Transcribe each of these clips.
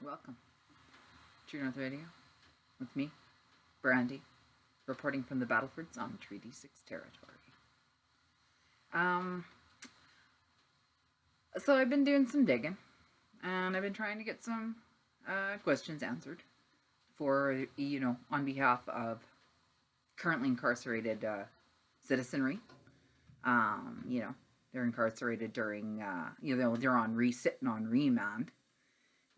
Welcome. True North Radio with me, Brandy, reporting from the Battleford on Treaty 6 territory. So I've been doing some digging, and I've been trying to get some questions answered for, on behalf of currently incarcerated citizenry. They're incarcerated during, they're sitting on remand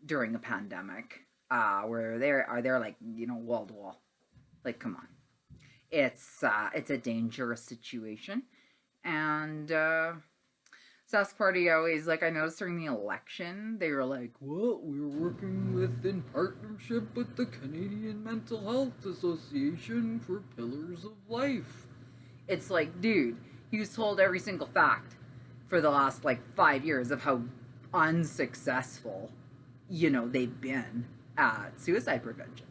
during a pandemic, where they're like, wall to wall. Like, come on. It's a dangerous situation. And Sask Party always, I noticed during the election, they were like, well, we're working in partnership with the Canadian Mental Health Association for Pillars of Life. It's like, dude, he was told every single fact for the last 5 years of how unsuccessful they've been at suicide prevention.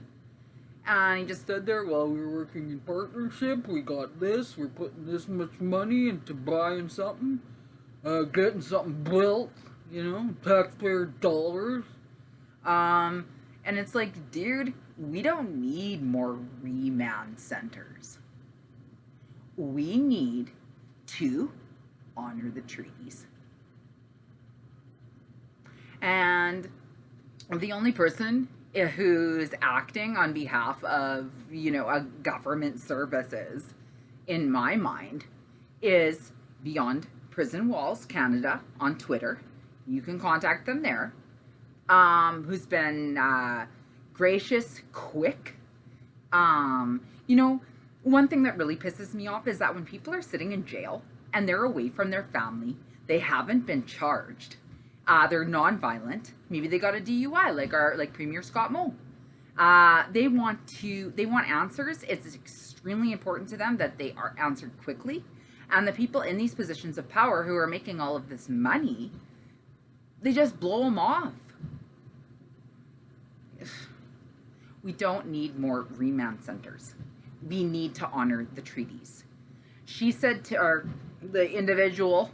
And he just stood there, well, we were working in partnership, we got this, we're putting this much money into buying something, getting something built, taxpayer dollars. And it's like, dude, we don't need more remand centers. We need to honor the treaties. And the only person who's acting on behalf of, government services, in my mind, is Beyond Prison Walls Canada on Twitter. You can contact them there. Who's been gracious, quick. One thing that really pisses me off is that when people are sitting in jail and they're away from their family, they haven't been charged. They're non-violent. Maybe they got a DUI, like Premier Scott Moe. They want answers. It's extremely important to them that they are answered quickly. And the people in these positions of power who are making all of this money, they just blow them off. We don't need more remand centers. We need to honor the treaties. She said to the individual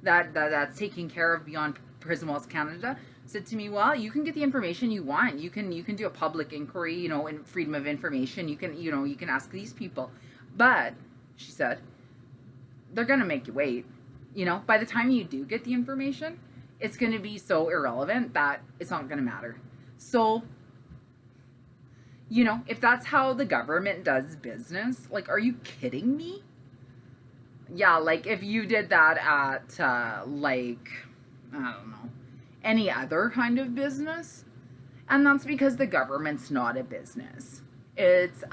that's taking care of Beyond Prison Walls Canada, said to me, well, you can get the information you want. You can do a public inquiry, and freedom of information. You can ask these people. But, she said, they're going to make you wait. By the time you do get the information, it's going to be so irrelevant that it's not going to matter. So, if that's how the government does business, are you kidding me? Yeah, if you did that at, I don't know, any other kind of business. And that's because the government's not a business. It's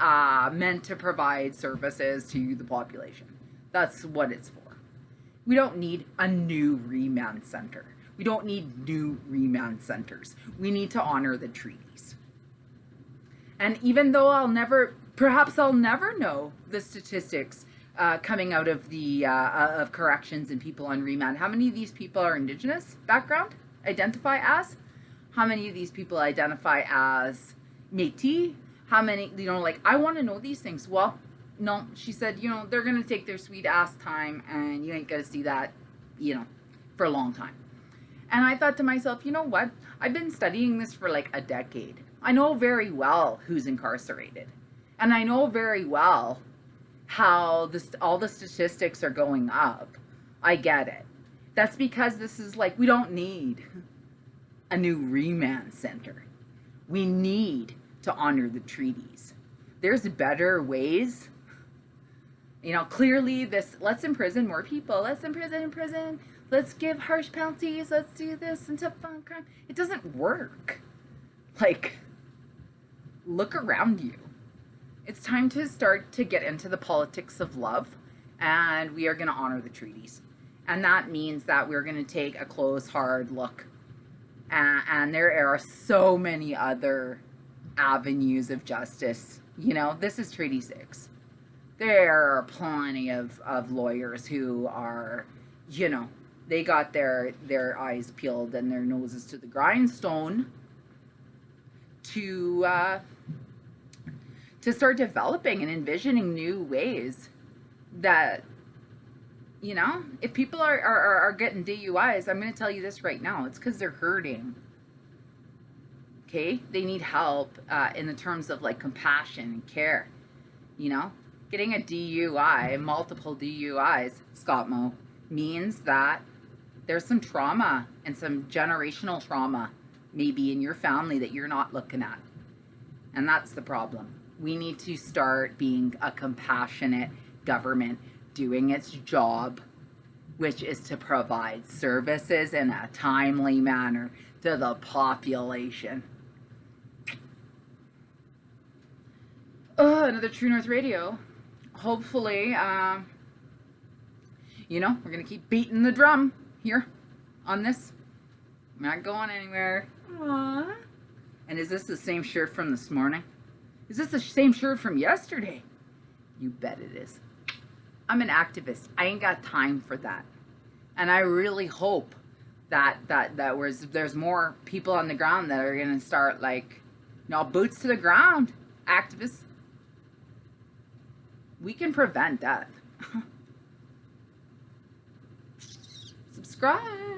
meant to provide services to the population. That's what it's for. We don't need a new remand center. We don't need new remand centers. We need to honor the treaties. And even though perhaps I'll never know the statistics coming out of the of corrections and people on remand. How many of these people are Indigenous background, identify as? How many of these people identify as Métis? How many, I want to know these things. Well, no, she said, they're going to take their sweet ass time and you ain't going to see that, for a long time. And I thought to myself, you know what? I've been studying this for a decade. I know very well who's incarcerated. And I know very well how all the statistics are going up. I get it. That's because this is we don't need a new remand center. We need to honor the treaties. There's better ways. Clearly let's imprison more people. Let's imprison. Let's give harsh penalties. Let's do this and tough on crime. It doesn't work. Look around you. It's time to start to get into the politics of love, and we are going to honor the treaties. And that means that we're going to take a close, hard look. And there are so many other avenues of justice. This is Treaty 6. There are plenty of lawyers who are, they got their eyes peeled and their noses to the grindstone to start developing and envisioning new ways that, if people are getting DUIs, I'm going to tell you this right now, it's because they're hurting. Okay, they need help in the terms of like compassion and care. You know, getting a DUI, multiple DUIs, Scott Mo, means that there's some trauma and some generational trauma maybe in your family that you're not looking at. And that's the problem. We need to start being a compassionate government doing its job, which is to provide services in a timely manner to the population. Another True North Radio. Hopefully, you know, we're going to keep beating the drum here on this. I'm not going anywhere. Aww. And is this the same shirt from this morning? Is this the same shirt from yesterday? You bet it is. I'm an activist. I ain't got time for that. And I really hope that there's more people on the ground that are going to start, like, you know, boots to the ground, activists. We can prevent death. Subscribe.